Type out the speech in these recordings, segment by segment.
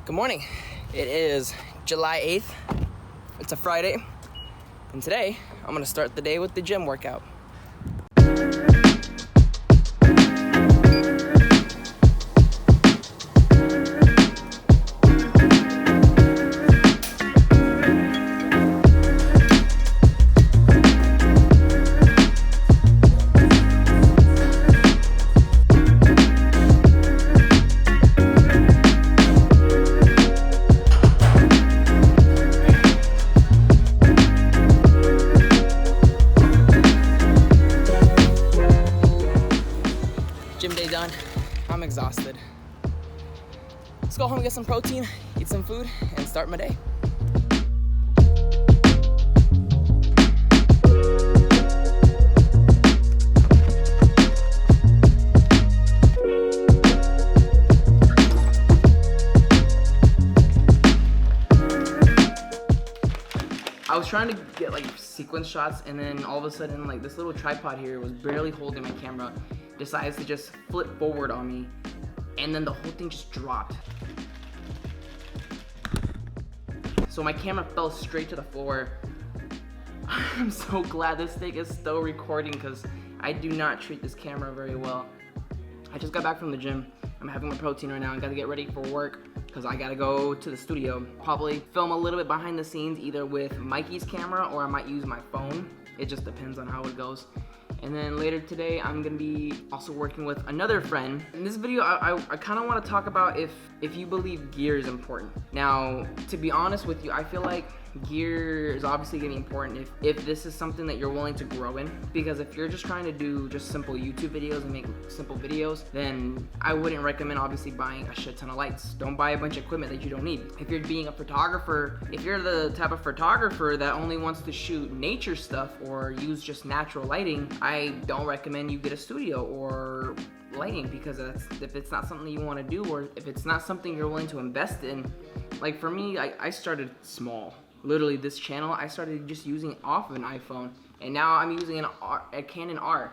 Good morning. It is July 8th. It's a Friday. And today, I'm gonna start the day with the gym workout. Gym day done. I'm exhausted. Let's go home, get some protein, eat some food, and start my day. I was trying to get like sequence shots, and then all of a sudden like this little tripod here was barely holding my camera, decides to just flip forward on me, and then the whole thing just dropped. So my camera fell straight to the floor. I'm so glad this thing is still recording because I do not treat this camera very well. I just got back from the gym. I'm having my protein right now. I gotta get ready for work because I gotta go to the studio. Probably film a little bit behind the scenes either with Mikey's camera or I might use my phone. It just depends on how it goes. And then later today, I'm gonna be also working with another friend. In this video, I kind of want to talk about if you believe gear is important. Now, to be honest with you, I feel like gear is obviously gonna be important if this is something that you're willing to grow in. Because if you're just trying to do just simple YouTube videos and make simple videos, then I wouldn't recommend obviously buying a shit ton of lights. Don't buy a bunch of equipment that you don't need. If you're being a photographer, if you're the type of photographer that only wants to shoot nature stuff or use just natural lighting, I don't recommend you get a studio or lighting, because if it's not something you want to do, or if it's not something you're willing to invest in. Like for me, I started small. Literally this channel, I started just using it off of an iPhone, and now I'm using a Canon R.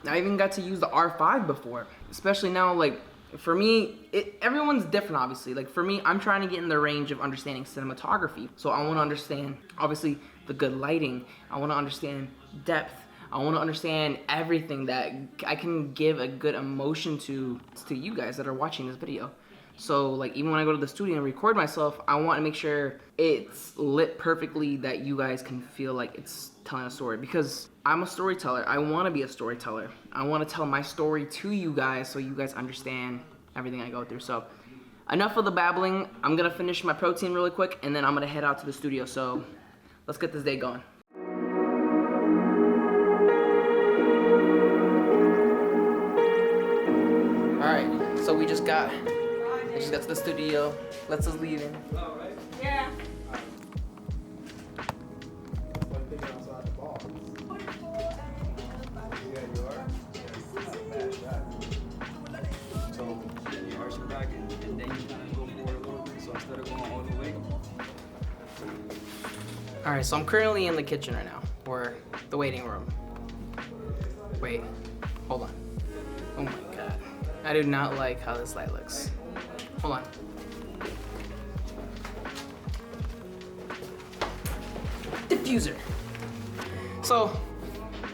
I even got to use the R5 before, especially now. Like for me, everyone's different obviously. Like for me, I'm trying to get in the range of understanding cinematography. So I want to understand obviously the good lighting. I want to understand depth. I want to understand everything that I can give a good emotion to you guys that are watching this video. So like even when I go to the studio and record myself, I want to make sure it's lit perfectly that you guys can feel like it's telling a story, because I'm a storyteller. I want to be a storyteller. I want to tell my story to you guys so you guys understand everything I go through. So enough of the babbling. I'm going to finish my protein really quick and then I'm going to head out to the studio. So let's get this day going. Alright, so we just got to the studio. Let's us leave in. Oh, right? Yeah. Yeah, you are? Yeah, not a bad shot. So, you arch your back and then you kind of go forward a little bit. So instead of going all the way. Alright, so I'm currently in the kitchen right now, or the waiting room. Wait, hold on. Oh my god. I do not like how this light looks. Hold on. Diffuser. So,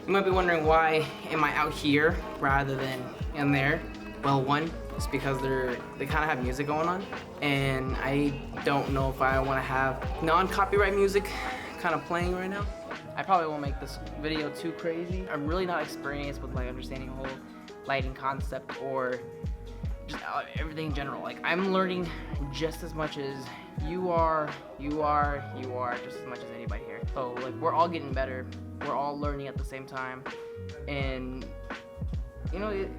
you might be wondering why am I out here rather than in there? Well, one, it's because they kind of have music going on, and I don't know if I want to have non-copyright music kind of playing right now. I probably won't make this video too crazy. I'm really not experienced with like understanding the whole lighting concept or just everything in general. Like I'm learning just as much as you are just as much as anybody here. So like we're all getting better. We're all learning at the same time. And you know, it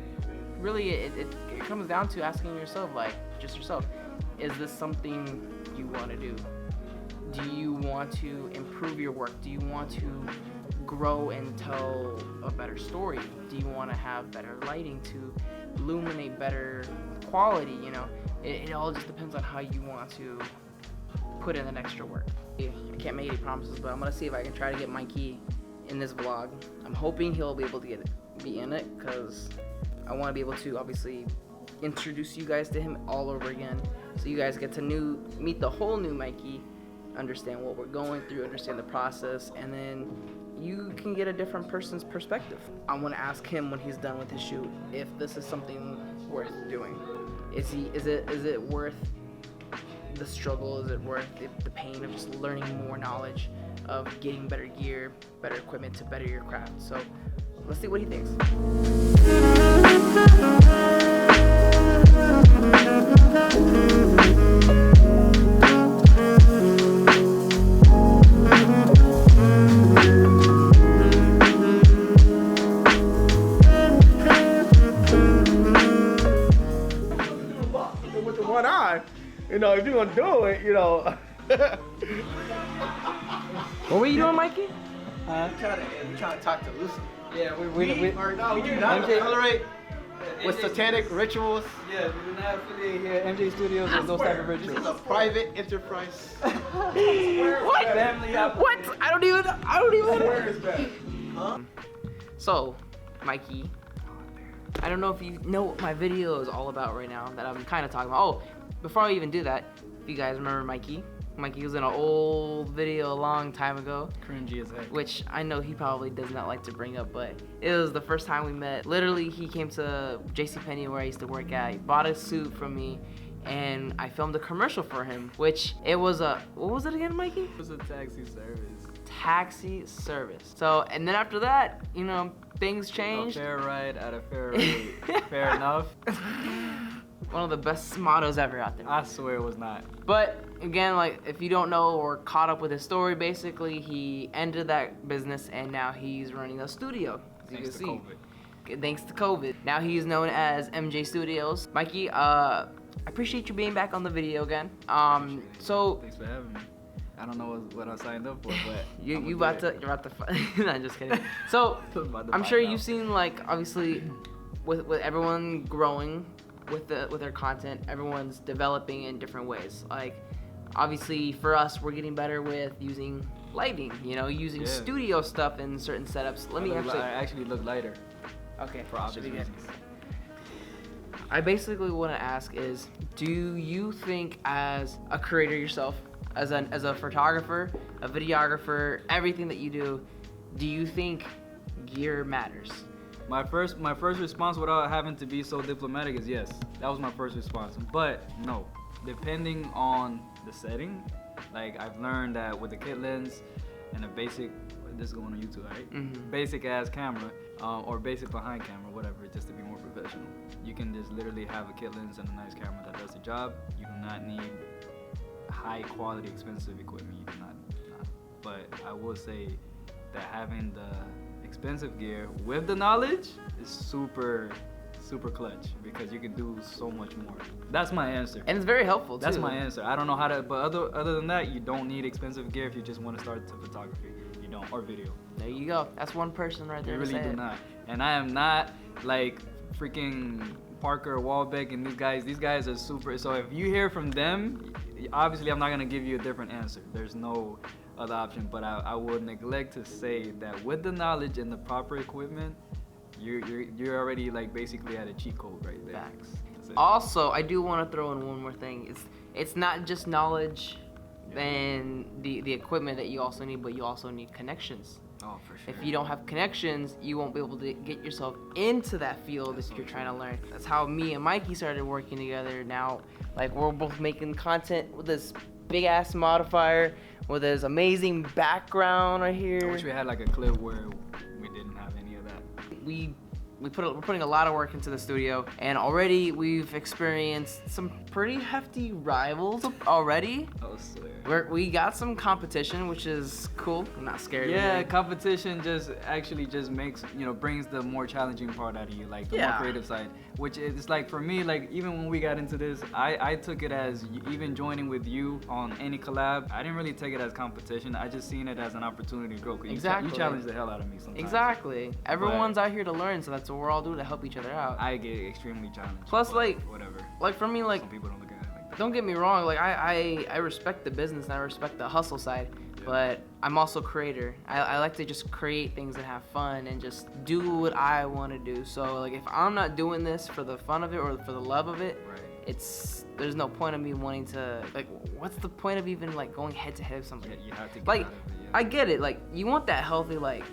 comes down to asking yourself, like just yourself, is this something you want to do? Do you want to improve your work? Do you want to grow and tell a better story? Do you want to have better lighting to illuminate better quality? You know, it all just depends on how you want to put in the extra work. I can't make any promises, but I'm gonna see if I can try to get Mikey in this vlog. I'm hoping he'll be able to be in it, because I want to be able to obviously introduce you guys to him all over again. So you guys get to meet the whole new Mikey, understand what we're going through, understand the process, and then you can get a different person's perspective. I want to ask him when he's done with his shoot if this is something worth doing. Is it worth the struggle? Is it worth the pain of just learning more knowledge, of getting better gear, better equipment to better your craft? So let's see what he thinks. With the one eye, you know, if you're gonna do it, you know. What were you doing, Mikey? We're trying to talk to Lucy. Yeah, we We do not tolerate with satanic rituals. Yeah, we do not affiliate here at MJ Studios with those type of This is rituals. a private enterprise. What? Family What? I don't even. Where is that? So, Mikey, I don't know if you know what my video is all about right now that I'm kind of talking about. Oh, before I even do that, if you guys remember Mikey was in an old video a long time ago. Cringy as heck. Which I know he probably does not like to bring up, but it was the first time we met. Literally, he came to JCPenney where I used to work at. He bought a suit from me, and I filmed a commercial for him, which it was a, what was it again, Mikey? It was a taxi service. Taxi service. So, and then after that, you know, things A changed. fair ride at a fair rate. Fair enough. One of the best mottos ever out there. I swear it was not. But again, like, if you don't know or caught up with his story, basically he ended that business and now he's running a studio. As Thanks to you can COVID. see. Thanks to COVID. Now he's known as MJ Studios. Mikey, I appreciate you being back on the video again. So Thanks for having me. I don't know what I signed up for, but you're about to no, I'm just kidding. So I'm sure you've seen, like, obviously with everyone growing with their content, everyone's developing in different ways. Like, obviously for us, we're getting better with using lighting, you know, using studio stuff in certain setups. I actually look lighter. Okay, For obvious should be good. reasons. I basically want to ask is, do you think as a creator yourself, as a photographer, a videographer, everything that you do you think gear matters? My first response without having to be so diplomatic is yes. That was my first response. But no, depending on the setting, like I've learned that with the kit lens and a basic, this is going on YouTube, right? Mm-hmm. Basic ass camera, or basic behind camera, whatever, just to be more professional. You can just literally have a kit lens and a nice camera that does the job. You do not need high quality, expensive equipment. You do not. But I will say that having the expensive gear with the knowledge is super clutch because you can do so much more. That's my answer. And it's very helpful too. That's my answer. I don't know how to, but other than that, you don't need expensive gear if you just want to start to photography. You don't, or video. There you go. That's one person right there. You really to say do it. not. And I am not like freaking Parker Wahlbeck and these guys are super. So if you hear from them, obviously I'm not gonna give you a different answer. There's no other option, but I would neglect to say that with the knowledge and the proper equipment, you're already like basically at a cheat code right there. Facts. Also, I do want to throw in one more thing. It's not just knowledge and the equipment that you also need, but you also need connections. Oh, for sure. If you don't have connections, you won't be able to get yourself into that field if you're trying to learn. That's how me and Mikey started working together. Now, like, we're both making content with this big ass modifier with this amazing background right here. I wish we had like a clip where we didn't have any of that. We're putting a lot of work into the studio, and already we've experienced some pretty hefty rivals already. I swear. We got some competition, which is cool. I'm not scared. Yeah, of it. competition just makes, brings the more challenging part out of you, like the more creative side. Which is like, for me, like even when we got into this, I took it as, even joining with you on any collab, I didn't really take it as competition. I just seen it as an opportunity to grow. 'Cause Exactly. You challenge the hell out of me sometimes. Exactly. Everyone's out here to learn, so that's what we're all doing to help each other out. I get extremely challenged. Plus, but like, whatever. Like for me, like, Some people don't look at it like that. don't get me wrong, like I respect the business and I respect the hustle side, but I'm also a creator. I like to just create things and have fun and just do what I want to do. So like if I'm not doing this for the fun of it or for the love of it, there's no point of me wanting to, like, what's the point of even like going head to head with somebody? Yeah, you have to get like out of it, yeah. I get it, like you want that healthy, like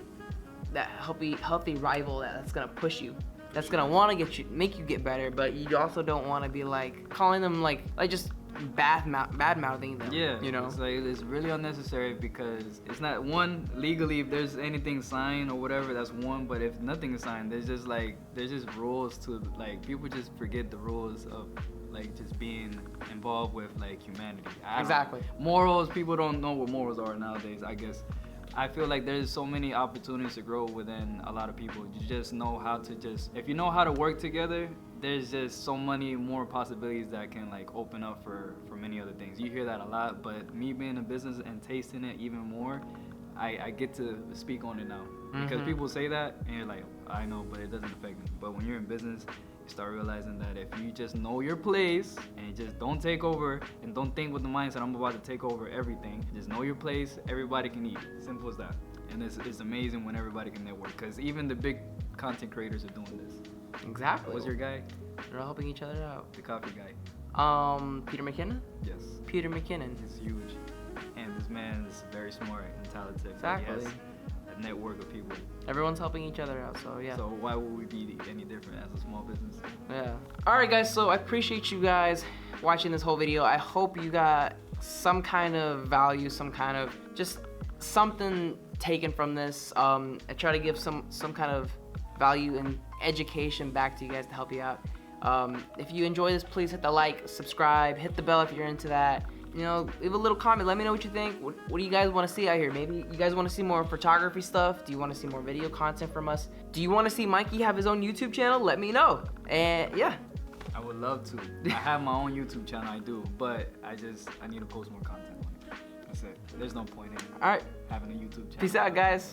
that healthy rival that's gonna push you, that's gonna want to make you get better, but you also don't want to be like calling them like just bad mouthing them. Yeah, you know, it's like it's really unnecessary because it's not one legally. If there's anything signed or whatever, that's one. But if nothing is signed, there's just rules to, like, people just forget the rules of like just being involved with like humanity. Exactly. Morals, people don't know what morals are nowadays, I guess. I feel like there's so many opportunities to grow within a lot of people. You just know how to if you know how to work together, there's just so many more possibilities that can like open up for many other things. You hear that a lot, but me being in business and tasting it even more, I get to speak on it now. Because people say that and you're like, I know, but it doesn't affect me. But when you're in business, you start realizing that if you just know your place and just don't take over and don't think with the mindset I'm about to take over everything, just know your place, everybody can eat. Simple as that. And it's amazing when everybody can network, because even the big content creators are doing this. Exactly. What's your guy? They're all helping each other out. The coffee guy. Peter McKinnon? Yes. Peter McKinnon. He's huge. And this man is very smart and talented. Exactly. He has a network of people. Everyone's helping each other out, so yeah. So why would we be any different as a small business? Yeah. Alright guys, so I appreciate you guys watching this whole video. I hope you got some kind of value, some kind of just something taken from this. I try to give some kind of value and education back to you guys to help you out. If you enjoy this, please hit the like, subscribe, hit the bell if you're into that. You know, leave a little comment. Let me know what you think. What do you guys want to see out here? Maybe you guys want to see more photography stuff. Do you want to see more video content from us? Do you want to see Mikey have his own YouTube channel? Let me know. And yeah. I would love to. I have my own YouTube channel, I do, but I need to post more content on it. That's it. There's no point in All right. having a YouTube channel. Peace out, guys.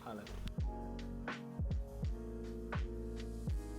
Holla.